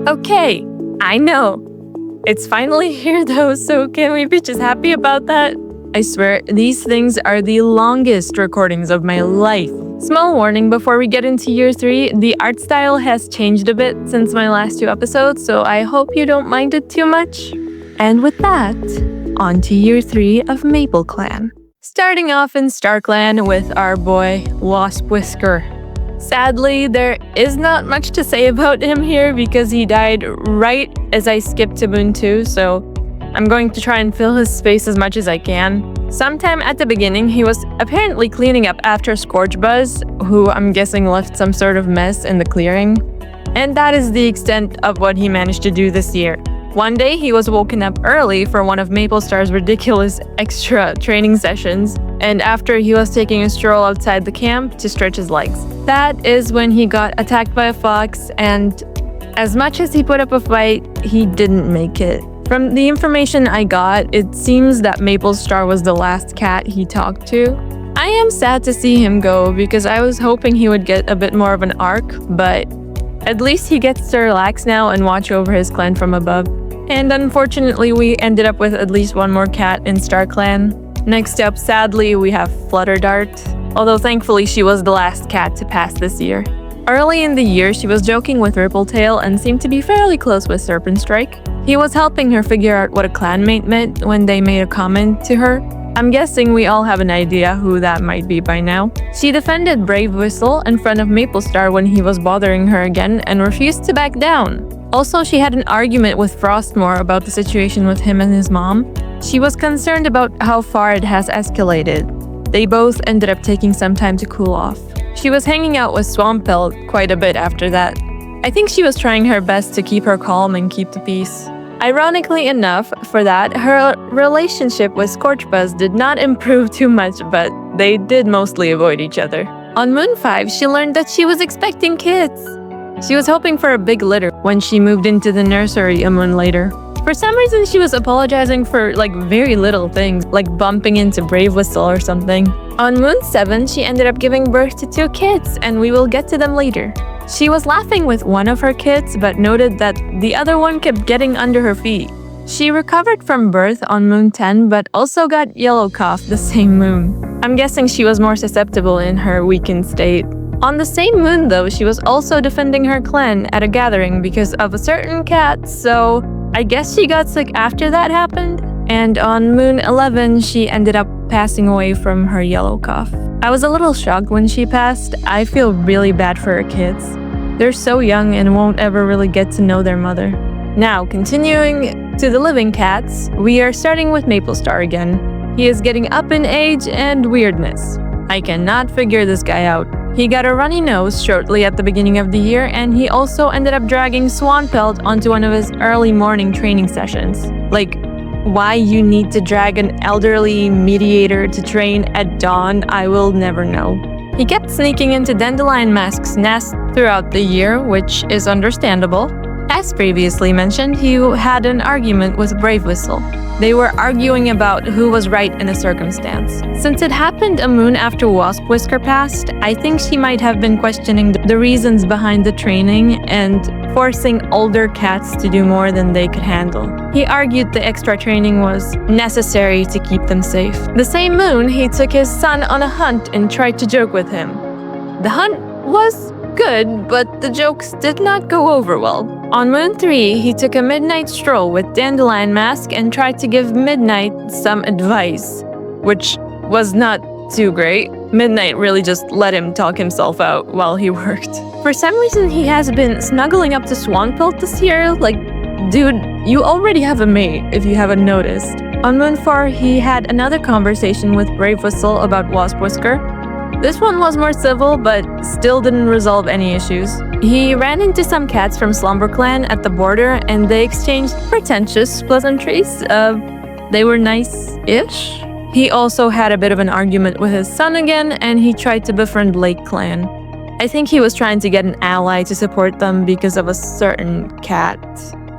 Okay, I know. It's finally here though, so can we be just happy about that? I swear, these things are the longest recordings of my life. Small warning before we get into year 3, the art style has changed a bit since my last 2 episodes, so I hope you don't mind it too much. And with that, on to year 3 of Maple Clan. Starting off in Star Clan with our boy, Wasp Whisker. Sadly, there is not much to say about him here because he died right as I skipped to Moon 2, so I'm going to try and fill his space as much as I can. Sometime at the beginning, he was apparently cleaning up after Scorchbuzz, who I'm guessing left some sort of mess in the clearing. And that is the extent of what he managed to do this year. One day, he was woken up early for one of Maple Star's ridiculous extra training sessions, and after he was taking a stroll outside the camp to stretch his legs. That is when he got attacked by a fox, and as much as he put up a fight, he didn't make it. From the information I got, it seems that Maple Star was the last cat he talked to. I am sad to see him go because I was hoping he would get a bit more of an arc, but at least he gets to relax now and watch over his clan from above. And unfortunately, we ended up with at least one more cat in Star Clan. Next up, sadly, we have Flutter Dart, although thankfully she was the last cat to pass this year. Early in the year, she was joking with Rippletail and seemed to be fairly close with Serpent Strike. He was helping her figure out what a clanmate meant when they made a comment to her. I'm guessing we all have an idea who that might be by now. She defended Brave Whistle in front of Maple Star when he was bothering her again and refused to back down. Also, she had an argument with Frostmore about the situation with him and his mom. She was concerned about how far it has escalated. They both ended up taking some time to cool off. She was hanging out with Swampelt quite a bit after that. I think she was trying her best to keep her calm and keep the peace. Ironically enough, for that, her relationship with Scorchbuzz did not improve too much, but they did mostly avoid each other. On Moon 5, she learned that she was expecting kids. She was hoping for a big litter when she moved into the nursery a moon later. For some reason, she was apologizing for very little things, like bumping into Brave Whistle or something. On Moon 7, she ended up giving birth to 2 kids, and we will get to them later. She was laughing with one of her kids, but noted that the other one kept getting under her feet. She recovered from birth on Moon 10, but also got yellow cough the same moon. I'm guessing she was more susceptible in her weakened state. On the same moon, though, she was also defending her clan at a gathering because of a certain cat, so I guess she got sick after that happened. And on Moon 11, she ended up passing away from her yellow cough. I was a little shocked when she passed. I feel really bad for her kids. They're so young and won't ever really get to know their mother. Now, continuing to the living cats, we are starting with Maple Star again. He is getting up in age and weirdness. I cannot figure this guy out. He got a runny nose shortly at the beginning of the year, and he also ended up dragging Swampelt onto one of his early morning training sessions. Why you need to drag an elderly mediator to train at dawn, I will never know. He kept sneaking into Dandelion Mask's nest throughout the year, which is understandable. As previously mentioned, he had an argument with Brave Whistle. They were arguing about who was right in a circumstance. Since it happened a moon after Wasp Whisker passed, I think she might have been questioning the reasons behind the training and forcing older cats to do more than they could handle. He argued the extra training was necessary to keep them safe. The same moon, he took his son on a hunt and tried to joke with him. The hunt was good, but the jokes did not go over well. On Moon 3, he took a midnight stroll with Dandelion Mask and tried to give Midnight some advice, which was not too great. Midnight really just let him talk himself out while he worked. For some reason, he has been snuggling up to Swampelt this year. Dude, you already have a mate, if you haven't noticed. On Moon 4, he had another conversation with Brave Whistle about Wasp Whisker. This one was more civil, but still didn't resolve any issues. He ran into some cats from Slumber Clan at the border, and they exchanged pretentious pleasantries. They were nice-ish. He also had a bit of an argument with his son again, and he tried to befriend Lake Clan. I think he was trying to get an ally to support them because of a certain cat.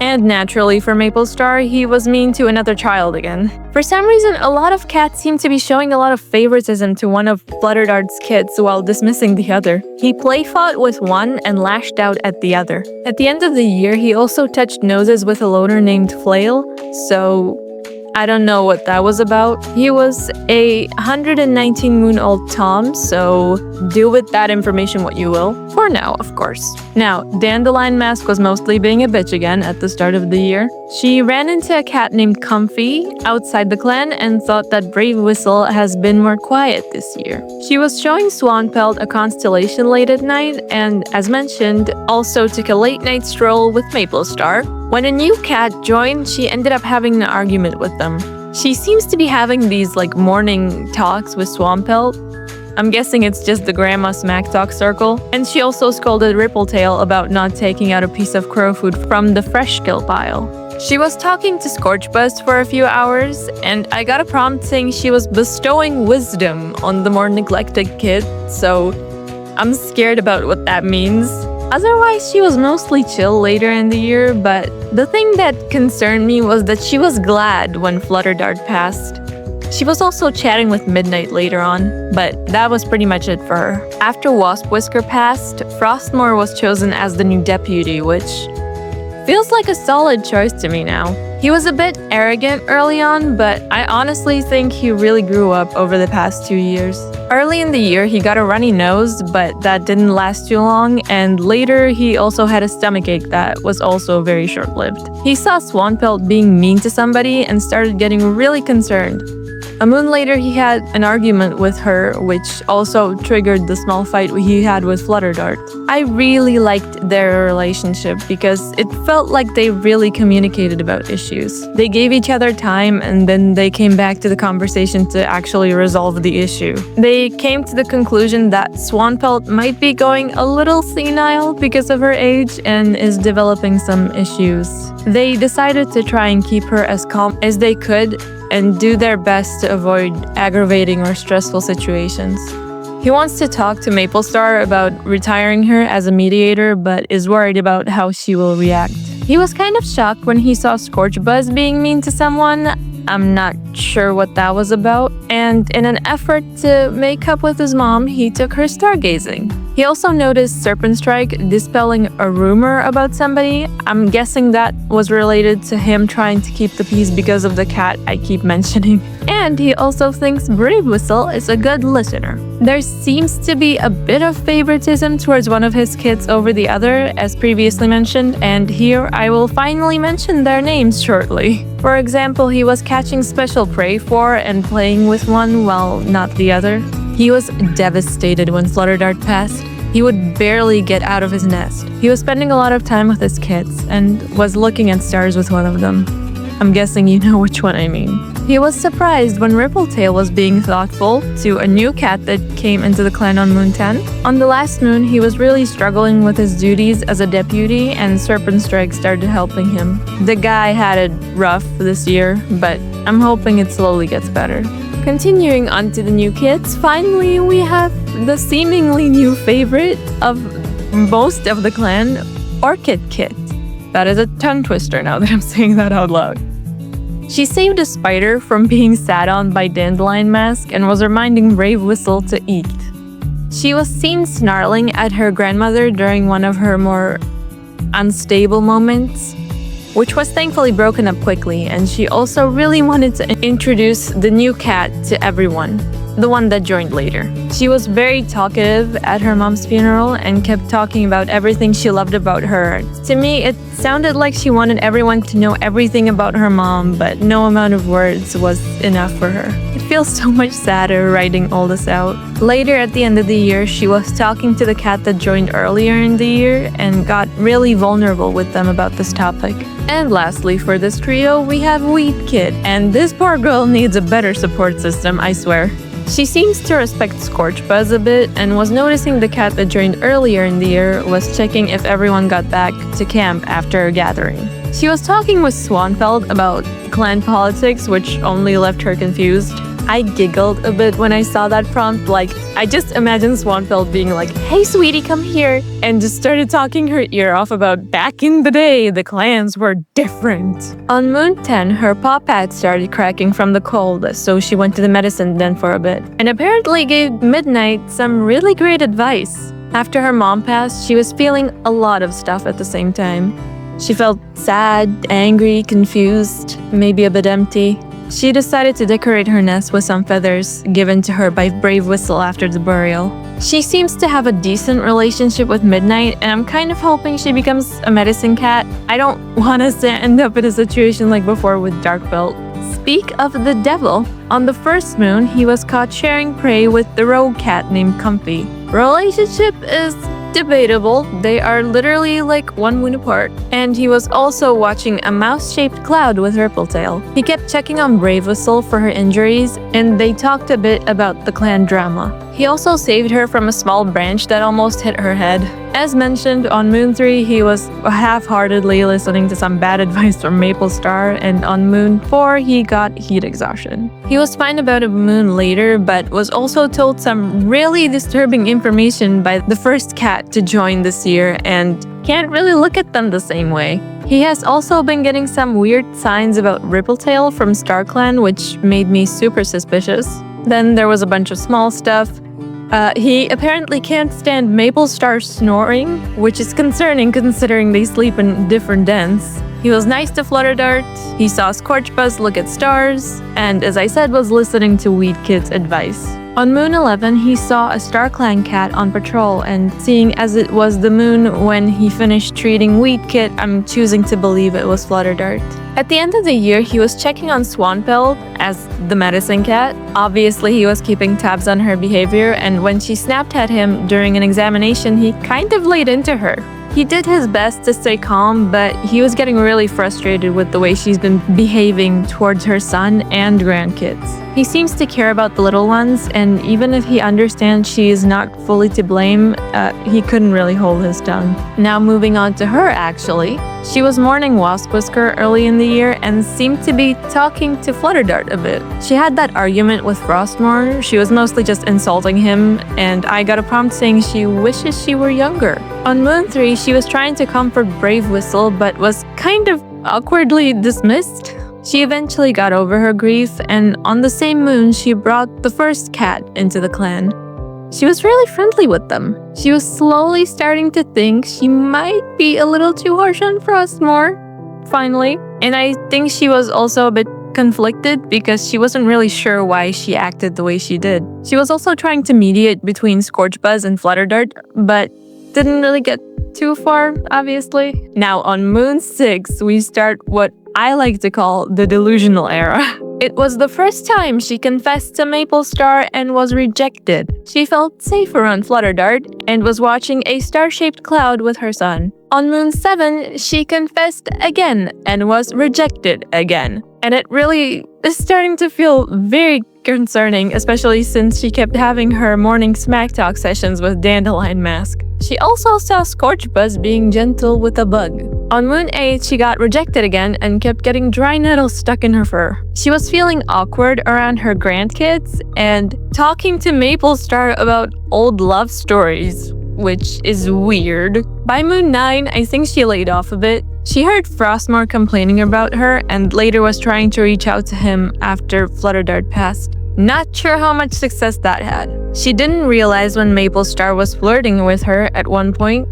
And naturally, for Maple Star, he was mean to another child again. For some reason, a lot of cats seem to be showing a lot of favoritism to one of Flutter Dart's kids while dismissing the other. He play fought with one and lashed out at the other. At the end of the year, he also touched noses with a loner named Flail, so I don't know what that was about. He was a 119-moon-old Tom, so do with that information what you will. For now, of course. Now, Dandelion Mask was mostly being a bitch again at the start of the year. She ran into a cat named Comfy outside the clan and thought that Brave Whistle has been more quiet this year. She was showing Swanpelt a constellation late at night and, as mentioned, also took a late-night stroll with Maple Star. When a new cat joined, she ended up having an argument with them. She seems to be having these morning talks with Swampelt. I'm guessing it's just the grandma smack talk circle. And she also scolded Rippletail about not taking out a piece of crow food from the fresh kill pile. She was talking to Scorchbuzz for a few hours, and I got a prompt saying she was bestowing wisdom on the more neglected kid, so I'm scared about what that means. Otherwise, she was mostly chill later in the year, but the thing that concerned me was that she was glad when Flutter Dart passed. She was also chatting with Midnight later on, but that was pretty much it for her. After Wasp Whisker passed, Frostmore was chosen as the new deputy, which feels like a solid choice to me now. He was a bit arrogant early on, but I honestly think he really grew up over the past 2 years. Early in the year, he got a runny nose, but that didn't last too long, and later he also had a stomachache that was also very short-lived. He saw Swanpelt being mean to somebody and started getting really concerned. A moon later, he had an argument with her, which also triggered the small fight he had with Flutter Dart. I really liked their relationship because it felt like they really communicated about issues. They gave each other time and then they came back to the conversation to actually resolve the issue. They came to the conclusion that Swanpelt might be going a little senile because of her age and is developing some issues. They decided to try and keep her as calm as they could and do their best to avoid aggravating or stressful situations. He wants to talk to Maple Star about retiring her as a mediator, but is worried about how she will react. He was kind of shocked when he saw Scorchbuzz being mean to someone. I'm not sure what that was about. And in an effort to make up with his mom, he took her stargazing. He also noticed Serpent Strike dispelling a rumor about somebody. I'm guessing that was related to him trying to keep the peace because of the cat I keep mentioning. And he also thinks Brave Whistle is a good listener. There seems to be a bit of favoritism towards one of his kids over the other, as previously mentioned, and here I will finally mention their names shortly. For example, he was catching special prey for and playing with one while not the other. He was devastated when Flutter Dart passed. He would barely get out of his nest. He was spending a lot of time with his kids and was looking at stars with one of them. I'm guessing you know which one I mean. He was surprised when Rippletail was being thoughtful to a new cat that came into the clan on Moon 10. On the last moon, he was really struggling with his duties as a deputy, and Serpent Strike started helping him. The guy had it rough this year, but I'm hoping it slowly gets better. Continuing on to the new kids, finally we have the seemingly new favorite of most of the clan, Orchid Kit. That is a tongue twister now that I'm saying that out loud. She saved a spider from being sat on by Dandelion Mask and was reminding Brave Whistle to eat. She was seen snarling at her grandmother during one of her more unstable moments, which was thankfully broken up quickly, and she also really wanted to introduce the new cat to everyone, the one that joined later. She was very talkative at her mom's funeral and kept talking about everything she loved about her. To me, it sounded like she wanted everyone to know everything about her mom, but no amount of words was enough for her. It feels so much sadder writing all this out. Later at the end of the year, she was talking to the cat that joined earlier in the year and got really vulnerable with them about this topic. And lastly, for this trio, we have Wheat Kid, and this poor girl needs a better support system, I swear. She seems to respect Scorchbuzz a bit and was noticing the cat that joined earlier in the year was checking if everyone got back to camp after a gathering. She was talking with Swanfeld about clan politics, which only left her confused. I giggled a bit when I saw that prompt. Like, I just imagined Swanfeld being like, "Hey, sweetie, come here," and just started talking her ear off about back in the day, the clans were different. On Moon 10, her paw pad started cracking from the cold, so she went to the medicine den for a bit, and apparently gave Midnight some really great advice. After her mom passed, she was feeling a lot of stuff at the same time. She felt sad, angry, confused, maybe a bit empty. She decided to decorate her nest with some feathers given to her by Brave Whistle after the burial. She seems to have a decent relationship with Midnight, and I'm kind of hoping she becomes a medicine cat. I don't want us to end up in a situation like before with Darkbelt. Speak of the devil, on the first moon, he was caught sharing prey with the rogue cat named Comfy. Relationship is debatable. They are literally like one moon apart. And he was also watching a mouse-shaped cloud with Rippletail. He kept checking on Brave Whistle for her injuries, and they talked a bit about the clan drama. He also saved her from a small branch that almost hit her head. As mentioned, on Moon 3, he was half-heartedly listening to some bad advice from Maple Star, and on Moon 4, he got heat exhaustion. He was fine about a moon later, but was also told some really disturbing information by the first cat to join this year, and can't really look at them the same way. He has also been getting some weird signs about Rippletail from StarClan, which made me super suspicious. Then there was a bunch of small stuff. He apparently can't stand Maple Star snoring, which is concerning considering they sleep in different dens. He was nice to Flutterdart, he saw Scorchbuzz look at stars, and as I said, was listening to Weedkid's advice. On Moon 11, he saw a StarClan cat on patrol, and seeing as it was the moon when he finished treating Weedkid, I'm choosing to believe it was Flutterdart. At the end of the year, he was checking on Swanfeld as the medicine cat. Obviously, he was keeping tabs on her behavior, and when she snapped at him during an examination, he kind of laid into her. He did his best to stay calm, but he was getting really frustrated with the way she's been behaving towards her son and grandkids. He seems to care about the little ones, and even if he understands she is not fully to blame, he couldn't really hold his tongue. Now moving on to her, actually. She was mourning Waspwhisker early in the year and seemed to be talking to Flutterdart a bit. She had that argument with Frostmourne. She was mostly just insulting him, and I got a prompt saying she wishes she were younger. On Moon 3, she was trying to comfort Brave Whistle, but was kind of awkwardly dismissed. She eventually got over her grief, and on the same moon, she brought the first cat into the clan. She was really friendly with them. She was slowly starting to think she might be a little too harsh on Frostmourne, finally. And I think she was also a bit conflicted because she wasn't really sure why she acted the way she did. She was also trying to mediate between Scorchbuzz and Flutterdart, but didn't really get too far, obviously. Now on Moon 6, we start what I like to call the delusional era. It was the first time she confessed to Maple Star and was rejected. She felt safer on Flutterdart and was watching a star-shaped cloud with her son. On Moon 7, she confessed again and was rejected again. And it really is starting to feel very concerning, especially since she kept having her morning smack talk sessions with Dandelion Mask. She also saw Scorchbuzz being gentle with a bug. On Moon 8, she got rejected again and kept getting dry nettles stuck in her fur. She was feeling awkward around her grandkids and talking to Maple Star about old love stories, which is weird. By Moon 9, I think she laid off a bit. She heard Frostmourne complaining about her and later was trying to reach out to him after Flutterdart passed. Not sure how much success that had. She didn't realize when Maple Star was flirting with her at one point.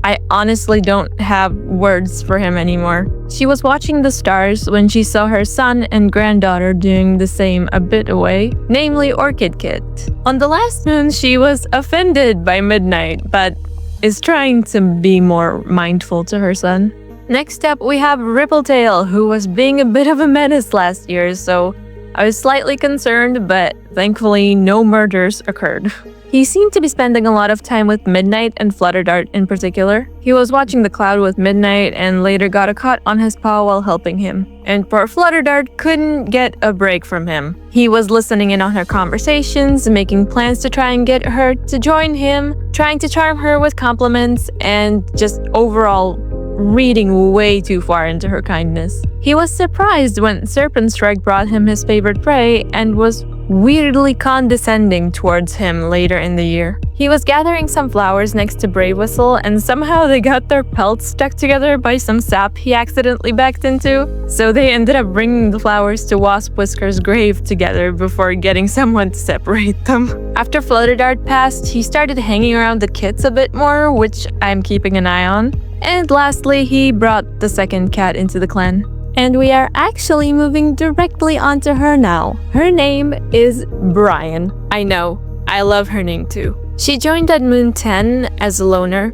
I honestly don't have words for him anymore. She was watching the stars when she saw her son and granddaughter doing the same a bit away, namely Orchid Kit. On the last moon, she was offended by Midnight, but is trying to be more mindful to her son. Next up, we have Rippletail, who was being a bit of a menace last year, so I was slightly concerned, but thankfully no murders occurred. He seemed to be spending a lot of time with Midnight and Flutterdart in particular. He was watching the cloud with Midnight and later got a cut on his paw while helping him. And poor Flutterdart couldn't get a break from him. He was listening in on her conversations, making plans to try and get her to join him, trying to charm her with compliments, and just overall reading way too far into her kindness. He was surprised when Serpent Strike brought him his favorite prey and was weirdly condescending towards him later in the year. He was gathering some flowers next to Brave Whistle, and somehow they got their pelts stuck together by some sap he accidentally backed into. So they ended up bringing the flowers to Wasp Whisker's grave together before getting someone to separate them. After Flutterdart passed, he started hanging around the kits a bit more, which I'm keeping an eye on. And lastly, he brought the second cat into the clan. And we are actually moving directly onto her now. Her name is Brian. I know, I love her name too. She joined at Moon 10 as a loner.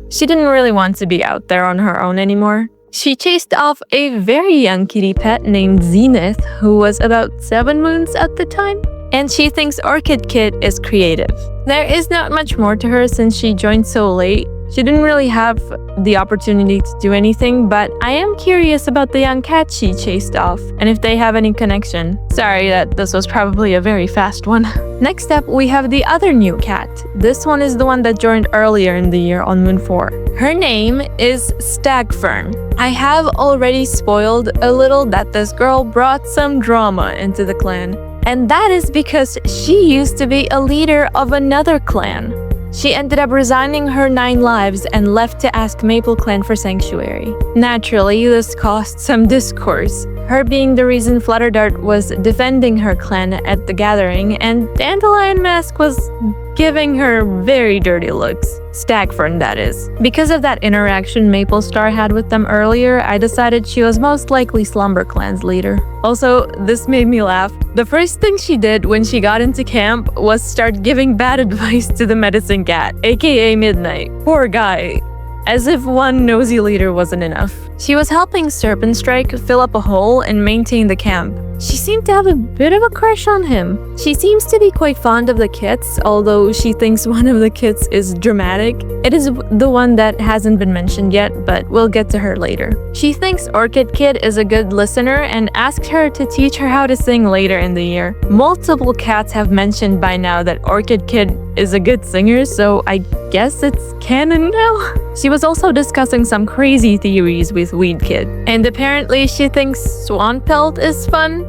She didn't really want to be out there on her own anymore. She chased off a very young kitty pet named Zenith, who was about 7 moons at the time. And she thinks Orchid Kid is creative. There is not much more to her since she joined so late. She didn't really have the opportunity to do anything, but I am curious about the young cat she chased off, and if they have any connection. Sorry that this was probably a very fast one. Next up, we have the other new cat. This one is the one that joined earlier in the year on Moon 4. Her name is Stagfern. I have already spoiled a little that this girl brought some drama into the clan, and that is because she used to be a leader of another clan. She ended up resigning her 9 lives and left to ask Maple Clan for sanctuary. Naturally, this caused some discourse, her being the reason Flutterdart was defending her clan at the gathering, and Dandelion Mask was giving her very dirty looks. Stagfern, that is. Because of that interaction Maple Star had with them earlier, I decided she was most likely Slumber Clan's leader. Also, this made me laugh. The first thing she did when she got into camp was start giving bad advice to the medicine cat, aka Midnight. Poor guy. As if one nosy leader wasn't enough. She was helping Serpent Strike fill up a hole and maintain the camp. She seemed to have a bit of a crush on him. She seems to be quite fond of the kits, although she thinks one of the kits is dramatic. It is the one that hasn't been mentioned yet, but we'll get to her later. She thinks Orchid Kid is a good listener and asked her to teach her how to sing later in the year. Multiple cats have mentioned by now that Orchid Kid is a good singer, so I guess it's canon now. She was also discussing some crazy theories with Weed Kid, and apparently she thinks Swan Pelt is fun.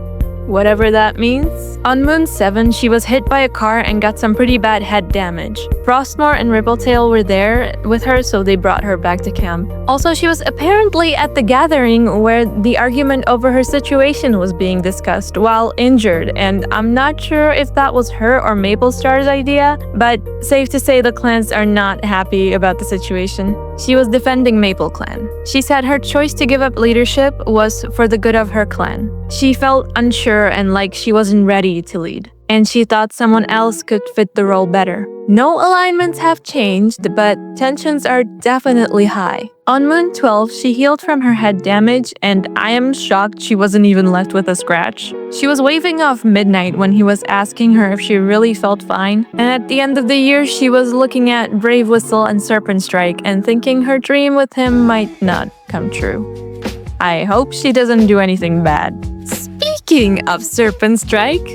Whatever that means. On Moon 7, she was hit by a car and got some pretty bad head damage. Frostmore and Rippletail were there with her, so they brought her back to camp. Also, she was apparently at the gathering where the argument over her situation was being discussed while injured, and I'm not sure if that was her or Maple Star's idea, but safe to say the clans are not happy about the situation. She was defending Maple Clan. She said her choice to give up leadership was for the good of her clan. She felt unsure and like she wasn't ready to lead, and she thought someone else could fit the role better. No alignments have changed, but tensions are definitely high. On Moon 12, she healed from her head damage, and I am shocked she wasn't even left with a scratch. She was waving off Midnight when he was asking her if she really felt fine, and at the end of the year, she was looking at Brave Whistle and Serpent Strike and thinking her dream with him might not come true. I hope she doesn't do anything bad. Speaking of Serpent Strike,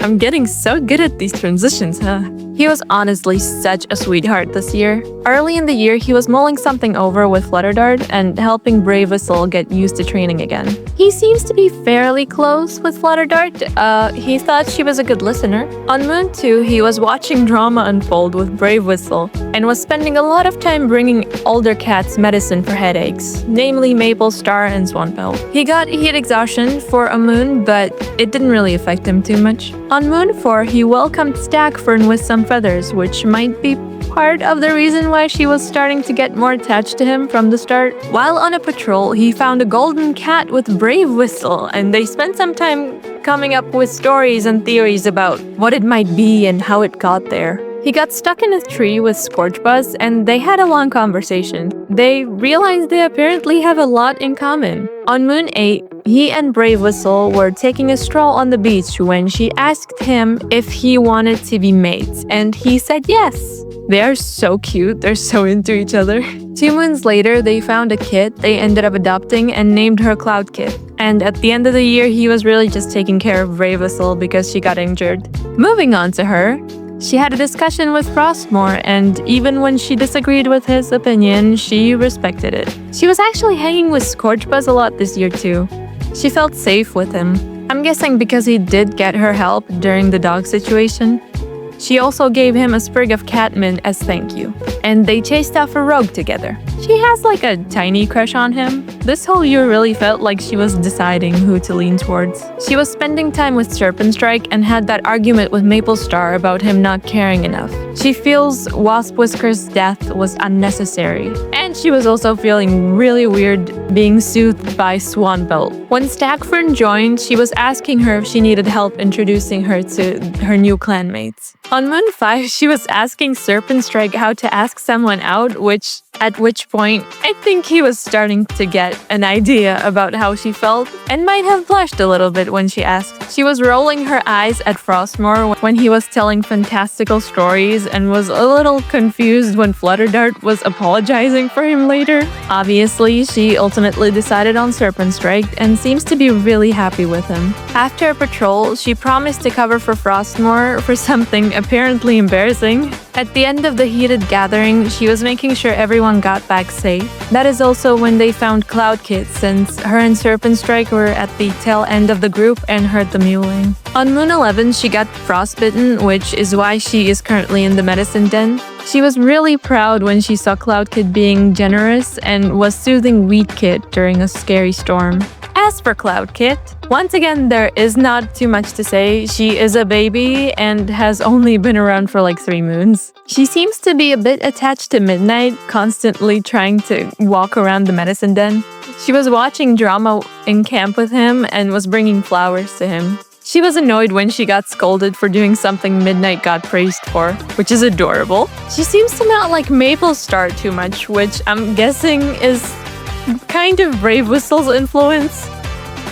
I'm getting so good at these transitions, huh? He was honestly such a sweetheart this year. Early in the year, he was mulling something over with Flutterdart and helping Brave Whistle get used to training again. He seems to be fairly close with Flutterdart. He thought she was a good listener. On Moon 2, he was watching drama unfold with Brave Whistle and was spending a lot of time bringing older cats medicine for headaches, namely Maple Star and Swanpelt. He got heat exhaustion for a moon, but it didn't really affect him too much. On Moon 4, he welcomed Stagfern with some feathers, which might be part of the reason why she was starting to get more attached to him from the start. While on a patrol, he found a golden cat with Brave Whistle, and they spent some time coming up with stories and theories about what it might be and how it got there. He got stuck in a tree with Scorchbuzz, and they had a long conversation. They realized they apparently have a lot in common. On Moon 8, he and Brave Whistle were taking a stroll on the beach when she asked him if he wanted to be mates, and he said yes. They are so cute, they're so into each other. 2 moons later, they found a kit they ended up adopting and named her Cloud Kit. And at the end of the year, he was really just taking care of Brave Whistle because she got injured. Moving on to her, she had a discussion with Frostmore, and even when she disagreed with his opinion, she respected it. She was actually hanging with Scorchbuzz a lot this year too. She felt safe with him. I'm guessing because he did get her help during the dog situation. She also gave him a sprig of catmint as thank you, and they chased off a rogue together. She has like a tiny crush on him. This whole year really felt like she was deciding who to lean towards. She was spending time with Serpentstrike and had that argument with Maplestar about him not caring enough. She feels Wasp Whisker's death was unnecessary, and she was also feeling really weird being soothed by Swanbelt. When Stagfern joined, she was asking her if she needed help introducing her to her new clanmates. On Moon 5, she was asking Serpentstrike how to ask someone out, at which point, I think he was starting to get an idea about how she felt and might have blushed a little bit when she asked. She was rolling her eyes at Frostmore when he was telling fantastical stories and was a little confused when Flutterdart was apologizing for him later. Obviously, she ultimately decided on Serpentstrike and seems to be really happy with him. After a patrol, she promised to cover for Frostmore for something apparently embarrassing. At the end of the heated gathering, she was making sure everyone got back safe. That is also when they found Cloudkit, since her and Serpentstrike were at the tail end of the group and heard the mewling. On Moon 11, she got frostbitten, which is why she is currently in the medicine den. She was really proud when she saw Cloudkit being generous and was soothing Wheatkit during a scary storm. As for Cloudkit, once again, there is not too much to say. She is a baby and has only been around for like 3 moons. She seems to be a bit attached to Midnight, constantly trying to walk around the medicine den. She was watching drama in camp with him and was bringing flowers to him. She was annoyed when she got scolded for doing something Midnight got praised for, which is adorable. She seems to not like Maplestar too much, which I'm guessing is kind of Brave Whistle's influence.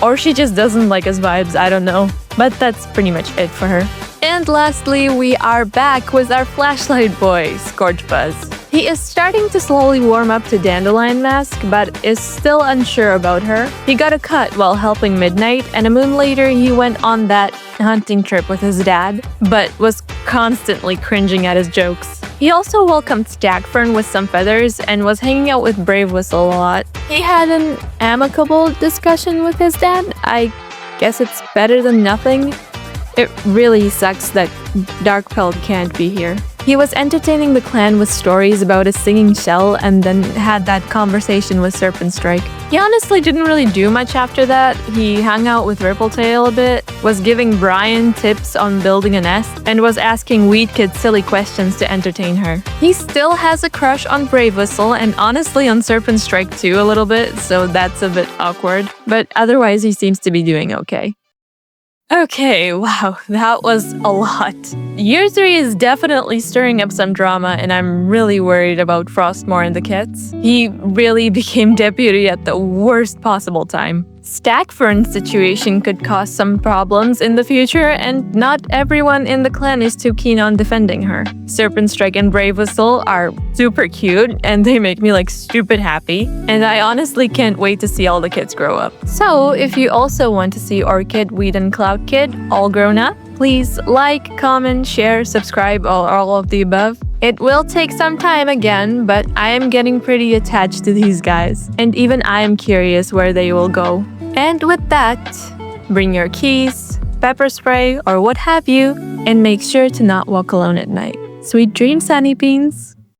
Or she just doesn't like his vibes, I don't know. But that's pretty much it for her. And lastly, we are back with our flashlight boy, Scorchbuzz. He is starting to slowly warm up to Dandelion Mask, but is still unsure about her. He got a cut while helping Midnight, and a moon later he went on that hunting trip with his dad, but was constantly cringing at his jokes. He also welcomed Stagfern with some feathers and was hanging out with Brave Whistle a lot. He had an amicable discussion with his dad. I guess it's better than nothing. It really sucks that Darkpelt can't be here. He was entertaining the clan with stories about a singing shell and then had that conversation with Serpentstrike. He honestly didn't really do much after that. He hung out with Rippletail a bit, was giving Brian tips on building a nest, and was asking Wheatkit silly questions to entertain her. He still has a crush on Brave Whistle and honestly on Serpentstrike too a little bit, so that's a bit awkward. But otherwise he seems to be doing okay. Okay, wow, that was a lot. Year 3 is definitely stirring up some drama, and I'm really worried about Frostmore and the kits. He really became deputy at the worst possible time. Stagfern's situation could cause some problems in the future, and not everyone in the clan is too keen on defending her. Serpentstrike and Brave Whistle are super cute, and they make me like stupid happy, and I honestly can't wait to see all the kids grow up. So, if you also want to see Orchid, Weed, and Cloudkit all grown up, please like, comment, share, subscribe, or all of the above. It will take some time again, but I am getting pretty attached to these guys, and even I am curious where they will go. And with that, bring your keys, pepper spray, or what have you, and make sure to not walk alone at night. Sweet dreams, honeybeans!